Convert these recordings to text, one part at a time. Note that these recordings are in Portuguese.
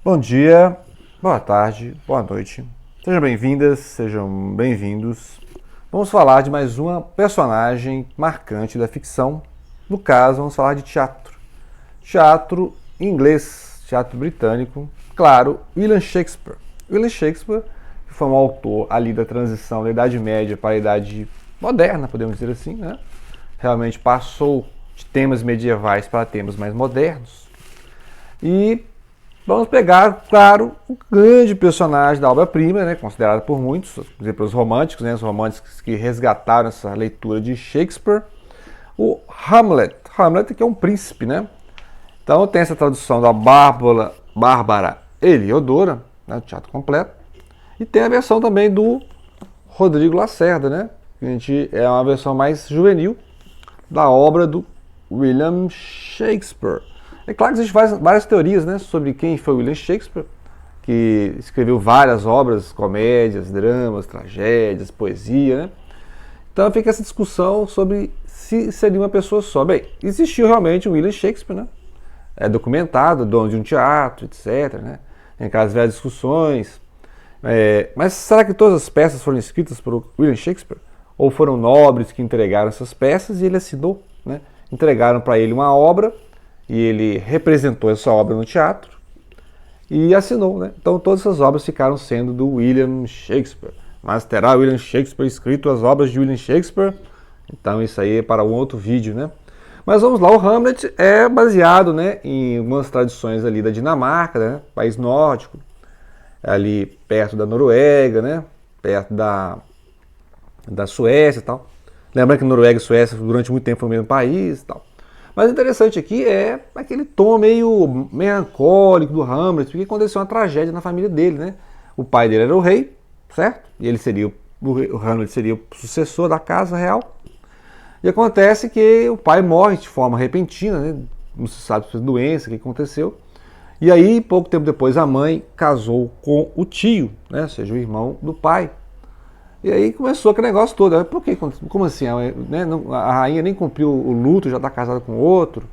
Bom dia, boa tarde, boa noite. Sejam bem-vindas, sejam bem-vindos. Vamos falar de mais uma personagem marcante da ficção. No caso, vamos falar de teatro. Teatro inglês, teatro britânico. Claro, William Shakespeare. William Shakespeare, que foi um autor ali da transição da Idade Média para a Idade Moderna, podemos dizer assim, né? Realmente passou de temas medievais para temas mais modernos. E vamos pegar, claro, o grande personagem da obra-prima, né, considerado por muitos, pelos românticos, né, os românticos que resgataram essa leitura de Shakespeare, o Hamlet. Hamlet que é um príncipe, né? Então tem essa tradução da Bárbara Heliodora, né, o teatro completo, e tem a versão também do Rodrigo Lacerda, né? Que é uma versão mais juvenil da obra do William Shakespeare. É claro que existem várias teorias, né, sobre quem foi William Shakespeare, que escreveu várias obras, comédias, dramas, tragédias, poesia, né? Então fica essa discussão sobre se seria uma pessoa só. Bem, existiu realmente um William Shakespeare, né? É documentado, dono de um teatro, etc, né? Tem aquelas velhas discussões. Mas será que todas as peças foram escritas por William Shakespeare? Ou foram nobres que entregaram essas peças e ele assinou, né? Entregaram para ele uma obra e ele representou essa obra no teatro e assinou, né? Então todas essas obras ficaram sendo do William Shakespeare. Mas terá William Shakespeare escrito as obras de William Shakespeare? Então isso aí é para um outro vídeo, né? Mas vamos lá, o Hamlet é baseado, né, em algumas tradições ali da Dinamarca, né, país nórdico, ali perto da Noruega, né, perto da Suécia e tal. Lembrando que Noruega e Suécia durante muito tempo foi o mesmo país e tal. Mas o interessante aqui é aquele tom meio melancólico do Hamlet, porque aconteceu uma tragédia na família dele, né? O pai dele era o rei, certo? E ele seria o Hamlet seria o sucessor da casa real. E acontece que o pai morre de forma repentina, né? Não se sabe se foi doença, o que aconteceu. E aí, pouco tempo depois, a mãe casou com o tio, né? Ou seja, o irmão do pai. E aí começou aquele negócio todo. Por quê? Como assim? A rainha nem cumpriu o luto, já está casada com outro.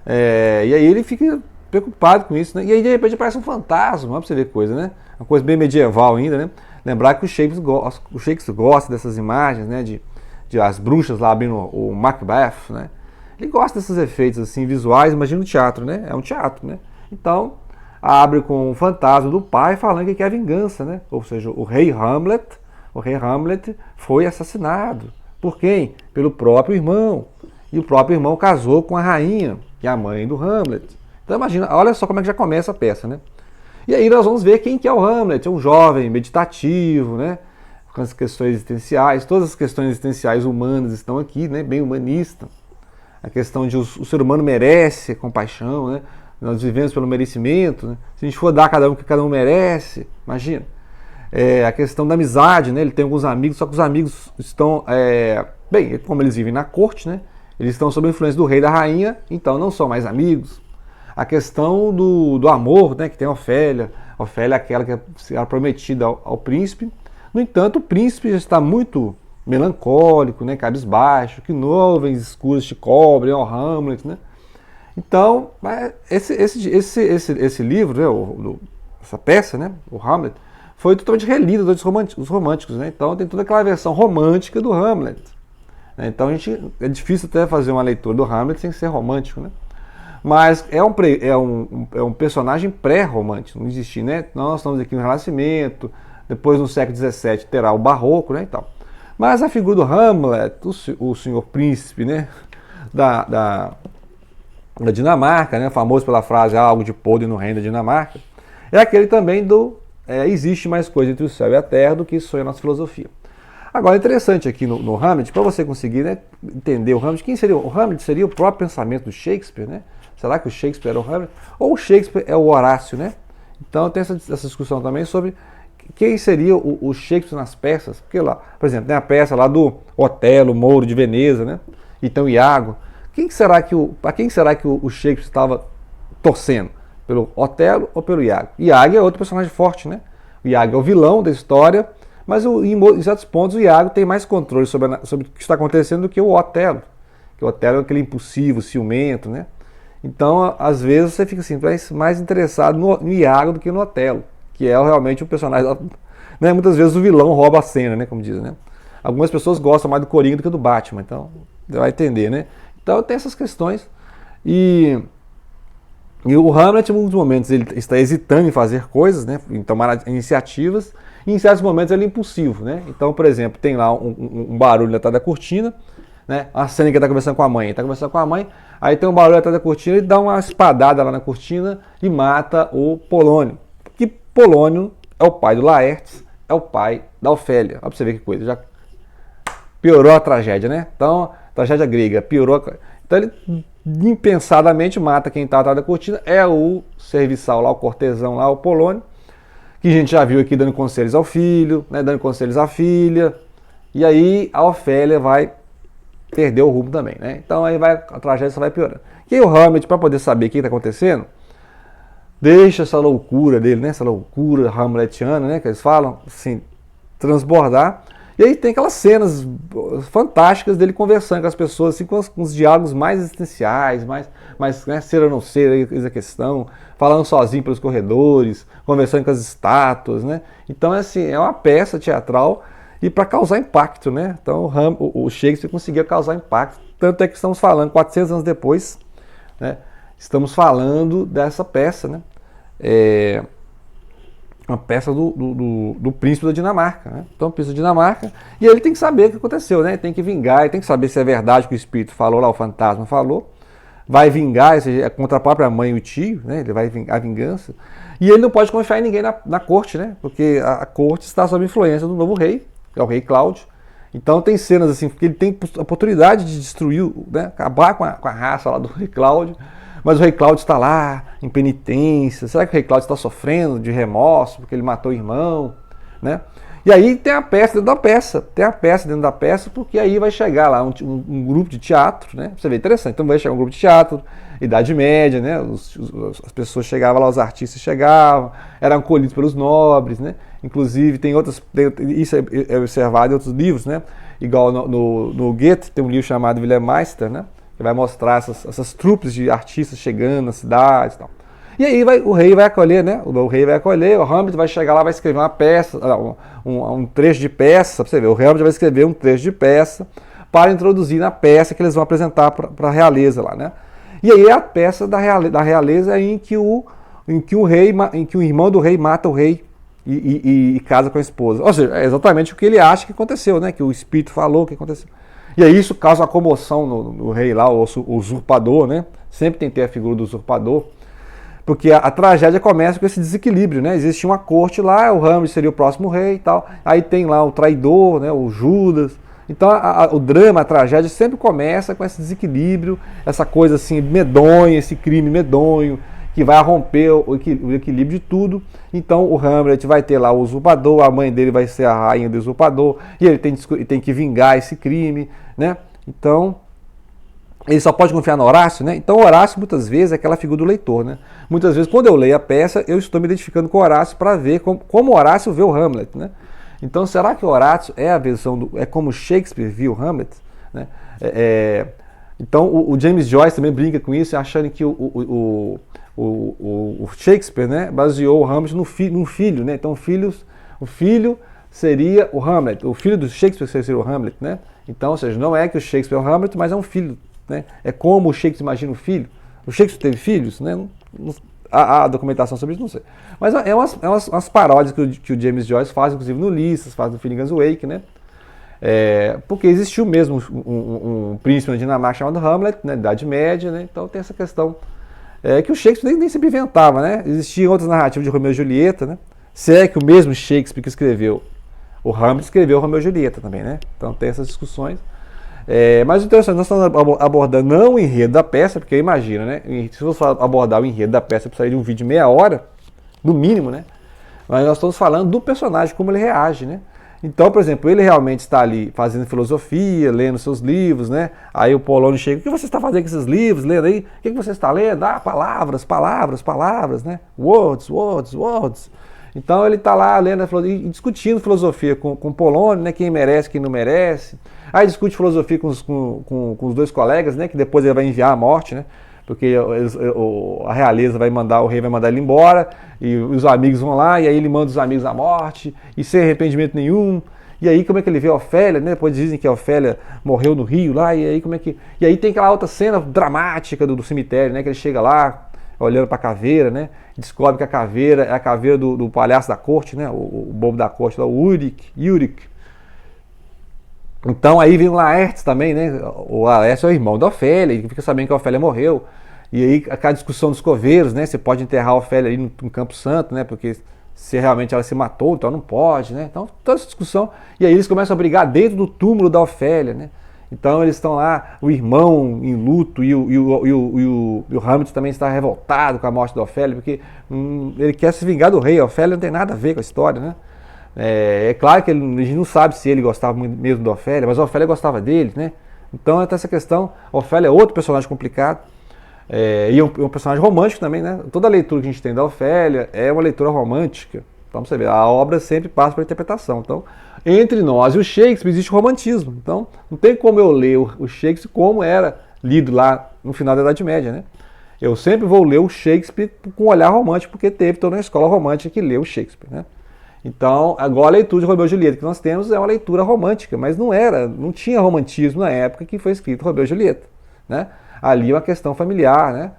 E aí ele fica preocupado com isso, né? E aí de repente aparece um fantasma, pra você ver coisa, né? Uma coisa bem medieval ainda, né? Lembrar que o Shakespeare gosta dessas imagens, né? De as bruxas lá abrindo o Macbeth, né? Ele gosta desses efeitos assim visuais, imagina o teatro, né? É um teatro, né? Então abre com o fantasma do pai falando que quer vingança, né? Ou seja, o rei Hamlet foi assassinado. Por quem? Pelo próprio irmão. E o próprio irmão casou com a rainha, que é a mãe do Hamlet. Então imagina, olha só como é que já começa a peça, né? E aí nós vamos ver quem que é o Hamlet. É um jovem meditativo, né? Com as questões existenciais, todas as questões existenciais humanas estão aqui, né? Bem humanista. A questão de o ser humano merece compaixão, né? Nós vivemos pelo merecimento, né? Se a gente for dar a cada um o que cada um merece, imagina. A questão da amizade, né? Ele tem alguns amigos, só que os amigos estão, bem, como eles vivem na corte, né? Eles estão sob a influência do rei e da rainha, então não são mais amigos. A questão do amor, né? Que tem a Ofélia. A Ofélia é aquela que era prometida ao príncipe. No entanto, o príncipe já está muito melancólico, né? Cabisbaixo, que nuvens escuras te cobrem, ó Hamlet, né? Então, esse livro, né? Essa peça, né? O Hamlet, foi totalmente relida dos românticos, né? Então tem toda aquela versão romântica do Hamlet. Né? Então é difícil até fazer uma leitura do Hamlet sem ser romântico, né? Mas é um personagem pré-romântico, não existe, né? Nós estamos aqui no Renascimento, depois no século XVII terá o Barroco, né? E tal. Mas a figura do Hamlet, o senhor príncipe, né? Da Dinamarca, né? Famoso pela frase algo de podre no reino da Dinamarca, é aquele também existe mais coisa entre o céu e a terra do que isso é a nossa filosofia. Agora, interessante aqui no Hamlet, para você conseguir, né, entender o Hamlet, quem seria o Hamlet? Seria o próprio pensamento do Shakespeare, né? Será que o Shakespeare era o Hamlet? Ou o Shakespeare é o Horácio, né? Então tem essa discussão também sobre quem seria o Shakespeare nas peças. Porque lá, por exemplo, tem a peça lá do Otelo, Mouro de Veneza, né? Então Iago. Para quem será que o Shakespeare estava torcendo? Pelo Otelo ou pelo Iago? Iago é outro personagem forte, né? O Iago é o vilão da história, mas em certos pontos o Iago tem mais controle sobre o que está acontecendo do que o Otelo. Que o Otelo é aquele impulsivo, ciumento, né? Então, às vezes, você fica assim, mais interessado no Iago do que no Otelo, que é realmente o personagem. Né? Muitas vezes o vilão rouba a cena, né? Como dizem, né? Algumas pessoas gostam mais do Coringa do que do Batman, então você vai entender, né? Então tem essas questões. E o Hamlet, em muitos momentos, ele está hesitando em fazer coisas, né? Em tomar iniciativas, e em certos momentos ele é impulsivo, né? Então, por exemplo, tem lá um barulho atrás da cortina, né? A cena que ele está conversando com a mãe. Ele está conversando com a mãe, aí tem um barulho atrás da cortina, ele dá uma espadada lá na cortina e mata o Polônio. Que Polônio é o pai do Laertes, é o pai da Ofélia. Olha pra você ver que coisa, já piorou a tragédia, né? Então, tragédia grega, piorou. Então ele impensadamente mata quem está atrás da cortina, é o serviçal lá, o cortesão lá, o Polônio, que a gente já viu aqui dando conselhos ao filho, né, dando conselhos à filha, e aí a Ofélia vai perder o rumo também, né? Então aí a tragédia só vai piorando. E aí o Hamlet, para poder saber o que está acontecendo, deixa essa loucura dele, né, essa loucura hamletiana, né, que eles falam, assim, transbordar. E aí tem aquelas cenas fantásticas dele conversando com as pessoas, assim, com os diálogos mais existenciais, mais né, ser ou não ser, a questão, falando sozinho pelos corredores, conversando com as estátuas, né? Então, assim, é uma peça teatral e para causar impacto, né? Então, o Shakespeare conseguia causar impacto, tanto é que estamos falando, 400 anos depois, né? Estamos falando dessa peça, né? Uma peça do príncipe da Dinamarca, né? Então, o príncipe da Dinamarca, e ele tem que saber o que aconteceu, né? Ele tem que vingar, ele tem que saber se é verdade que o espírito falou lá, o fantasma falou, vai vingar, é contra a própria mãe e o tio, né? Ele vai vingar a vingança, e ele não pode confiar em ninguém na corte, né? Porque a corte está sob influência do novo rei, que é o rei Cláudio. Então tem cenas assim, que ele tem a oportunidade de destruir, né? Acabar com a raça lá do rei Cláudio, mas o rei Cláudio está lá, em penitência. Será que o rei Cláudio está sofrendo de remorso porque ele matou o irmão? Né? E aí tem a peça dentro da peça. Tem a peça dentro da peça, porque aí vai chegar lá um grupo de teatro, né? Você vê, interessante. Então vai chegar um grupo de teatro, Idade Média, né? As pessoas chegavam lá, os artistas chegavam, eram acolhidos pelos nobres, né? Inclusive tem outras, isso é observado em outros livros, né? Igual no Goethe, tem um livro chamado Wilhelm Meister, né? Que vai mostrar essas trupes de artistas chegando nas cidades e tal. E aí o rei vai acolher, né? O rei vai acolher, o Hamlet vai chegar lá, vai escrever uma peça, um trecho de peça, pra você ver, o Hamlet vai escrever um trecho de peça para introduzir na peça que eles vão apresentar para a realeza lá, né? E aí a peça da realeza é em que o irmão do rei mata o rei e casa com a esposa. Ou seja, é exatamente o que ele acha que aconteceu, né? Que o espírito falou que aconteceu. E aí isso causa uma comoção no rei lá, o usurpador, né? Sempre tem que ter a figura do usurpador, porque a tragédia começa com esse desequilíbrio, né? Existe uma corte lá, o Hamlet seria o próximo rei e tal, aí tem lá o traidor, né? O Judas. Então o drama, a tragédia sempre começa com esse desequilíbrio, essa coisa assim medonha, esse crime medonho, que vai romper o equilíbrio de tudo. Então o Hamlet vai ter lá o usurpador, a mãe dele vai ser a rainha do usurpador, e ele tem que vingar esse crime, né? Então ele só pode confiar no Horácio, né? Então Horácio muitas vezes é aquela figura do leitor, né? Muitas vezes quando eu leio a peça, eu estou me identificando com Horácio para ver como Horácio vê o Hamlet, né? Então será que Horácio é a versão é como Shakespeare viu o Hamlet, né? Então o James Joyce também brinca com isso, achando que o Shakespeare, né, baseou o Hamlet num filho, né? Então o filho seria o Hamlet, o filho do Shakespeare seria o Hamlet, né? Então, ou seja, não é que o Shakespeare é o Hamlet, mas é um filho, né? É como o Shakespeare imagina o filho. O Shakespeare teve filhos, né? Há documentação sobre isso, não sei. Mas é umas paródias que o James Joyce faz, inclusive no Ulisses, faz no Finnegan's Wake, né? Porque existiu mesmo um príncipe na Dinamarca chamado Hamlet, né, Idade Média, né? Então tem essa questão que o Shakespeare nem sempre inventava, né? Existiam outras narrativas de Romeu e Julieta, né? Se é que o mesmo Shakespeare que escreveu o Hamlet escreveu Romeu e Julieta também, né? Então tem essas discussões. Mas o interessante, nós estamos abordando não o enredo da peça, porque imagina, né? Se você abordar o enredo da peça, precisaria de um vídeo de meia hora, no mínimo, né? Mas nós estamos falando do personagem, como ele reage, né? Então, por exemplo, ele realmente está ali fazendo filosofia, lendo seus livros, né? Aí o Polônio chega, o que você está fazendo com esses livros, lendo aí? O que você está lendo? Palavras, palavras, palavras, né? Words, words, words. Então ele está lá lendo e discutindo filosofia com o Polônio, né? Quem merece, quem não merece. Aí discute filosofia com os dois colegas, né? Que depois ele vai enviar a morte, né? Porque a realeza vai mandar, o rei vai mandar ele embora, e os amigos vão lá, e aí ele manda os amigos à morte, e sem arrependimento nenhum. E aí como é que ele vê a Ofélia, né? Depois dizem que a Ofélia morreu no rio lá, e aí como é que... E aí tem aquela outra cena dramática do cemitério, né? Que ele chega lá, olhando para a caveira, né? Descobre que a caveira é a caveira do palhaço da corte, né? O bobo da corte, lá, o Uric. Então aí vem o Laertes também, né? O Laertes é o irmão da Ofélia, ele fica sabendo que a Ofélia morreu. E aí aquela discussão dos coveiros, né? Você pode enterrar a Ofélia ali no Campo Santo, né? Porque se realmente ela se matou, então não pode, né? Então toda essa discussão. E aí eles começam a brigar dentro do túmulo da Ofélia, né? Então eles estão lá, o irmão em luto e o Hamlet também está revoltado com a morte da Ofélia, porque ele quer se vingar do rei. A Ofélia não tem nada a ver com a história, né? É claro que a gente não sabe se ele gostava mesmo da Ofélia, mas a Ofélia gostava dele, né? Então até essa questão, a Ofélia é outro personagem complicado, e um personagem romântico também, né? Toda a leitura que a gente tem da Ofélia é uma leitura romântica. Então você vê, a obra sempre passa por interpretação. Então, entre nós e o Shakespeare existe o romantismo. Então, não tem como eu ler o Shakespeare como era lido lá no final da Idade Média, né? Eu sempre vou ler o Shakespeare com um olhar romântico, porque teve toda uma escola romântica que leu o Shakespeare, né? Então, agora a leitura de Romeu e Julieta que nós temos é uma leitura romântica, mas não tinha romantismo na época que foi escrito Romeu e Julieta, né? Ali é uma questão familiar, né?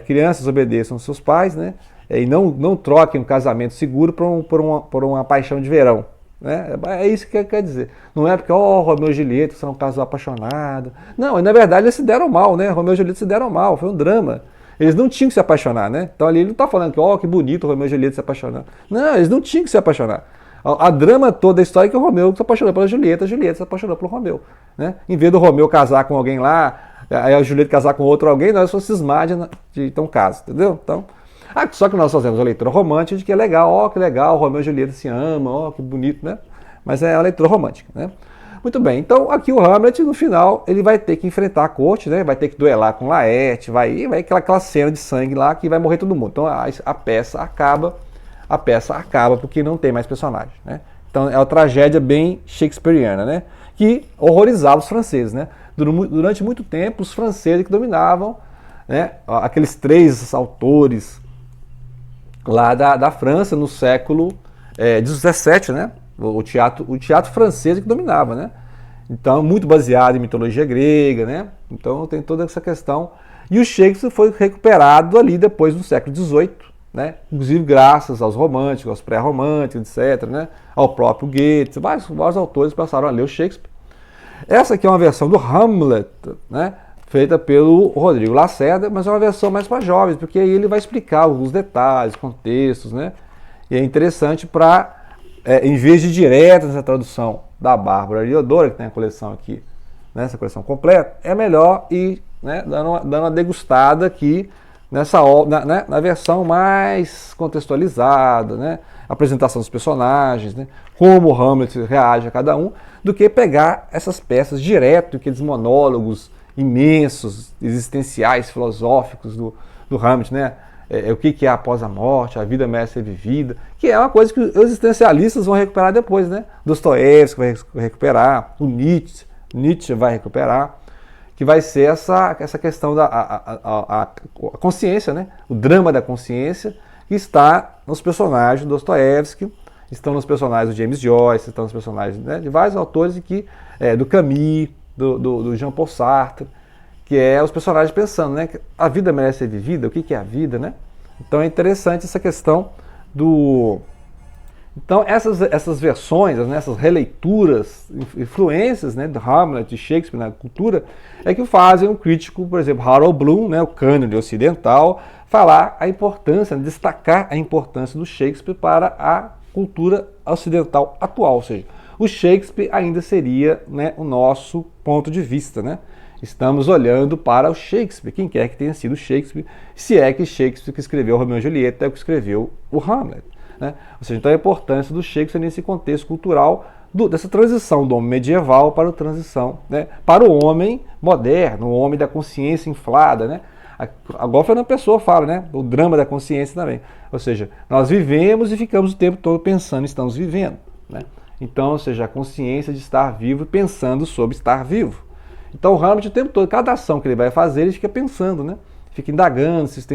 Crianças obedeçam aos seus pais, né? E não troquem um casamento seguro por uma paixão de verão, né? É isso que quer dizer. Não é porque, Romeu e Julieta são um casal apaixonado. Não, na verdade eles se deram mal, né? Romeu e Julieta se deram mal, foi um drama. Eles não tinham que se apaixonar, né? Então ali ele não está falando que bonito o Romeu e Julieta se apaixonando. Não, eles não tinham que se apaixonar. A drama toda da história é que o Romeu se apaixonou pela Julieta, a Julieta se apaixonou pelo Romeu, né? Em vez do Romeu casar com alguém lá, aí a Julieta casar com outro alguém, nós só cismar de então caso, entendeu? Então, só que nós fazemos a leitura romântica de que é legal, que legal, Romeu e Julieta se amam, que bonito, né? Mas é a leitura romântica, né? Muito bem, então aqui o Hamlet, no final, ele vai ter que enfrentar a corte, né? Vai ter que duelar com Laerte, vai aquela cena de sangue lá que vai morrer todo mundo. Então a peça acaba porque não tem mais personagem, né? Então é uma tragédia bem shakespeariana, né? Que horrorizava os franceses, né? Durante muito tempo, os franceses que dominavam, né? Aqueles 3 autores lá da França no século XVII, né? O teatro francês que dominava, né? Então, muito baseado em mitologia grega, né? Então, tem toda essa questão. E o Shakespeare foi recuperado ali depois no século XVIII, né? Inclusive graças aos românticos, aos pré-românticos, etc., né? Ao próprio Goethe, vários autores passaram a ler o Shakespeare. Essa aqui é uma versão do Hamlet, né? Feita pelo Rodrigo Lacerda, mas é uma versão mais para jovens, porque aí ele vai explicar alguns detalhes, contextos, né? E é interessante para... em vez de direto nessa tradução da Bárbara Heliodoro, que tem a coleção aqui, né, essa coleção completa, é melhor ir, né, dando uma degustada aqui na versão mais contextualizada, né, apresentação dos personagens, né, como o Hamlet reage a cada um, do que pegar essas peças direto, aqueles monólogos imensos, existenciais, filosóficos do Hamlet, né? O que é após a morte, a vida merece ser vivida, que é uma coisa que os existencialistas vão recuperar depois, né? Dostoiévski vai recuperar, o Nietzsche vai recuperar, que vai ser essa questão da consciência, né? O drama da consciência, que está nos personagens do Dostoiévski, estão nos personagens do James Joyce, estão nos personagens, né, de vários autores do Camus, do Jean-Paul Sartre, que é os personagens pensando, né, que a vida merece ser vivida, o que é a vida, né? Então é interessante essa questão do... Então essas versões, né, essas releituras, influências, né, do Hamlet, de Shakespeare na cultura, é que fazem um crítico, por exemplo, Harold Bloom, né, o cânone ocidental, falar a importância, destacar a importância do Shakespeare para a cultura ocidental atual, ou seja, o Shakespeare ainda seria, né, o nosso ponto de vista, né? Estamos olhando para o Shakespeare, quem quer que tenha sido Shakespeare, se é que Shakespeare que escreveu Romeu e Julieta é o que escreveu o Hamlet, né? Ou seja, então a importância do Shakespeare nesse contexto cultural dessa transição do homem medieval para a transição, né, para o homem moderno, o homem da consciência inflada, né? Agora a Fernanda Pessoa fala, né, o drama da consciência também. Ou seja, nós vivemos e ficamos o tempo todo pensando, estamos vivendo, né? Então, ou seja, a consciência de estar vivo e pensando sobre estar vivo. Então o Hamlet o tempo todo, cada ação que ele vai fazer, ele fica pensando, né? Fica indagando se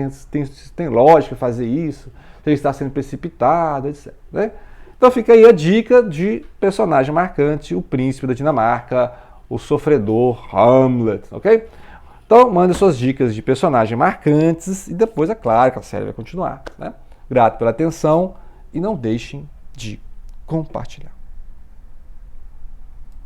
tem lógica fazer isso, se ele está sendo precipitado, etc. Né? Então fica aí a dica de personagem marcante, o príncipe da Dinamarca, o sofredor Hamlet, ok? Então mande suas dicas de personagens marcantes e depois é claro que a série vai continuar. Né? Grato pela atenção e não deixem de compartilhar.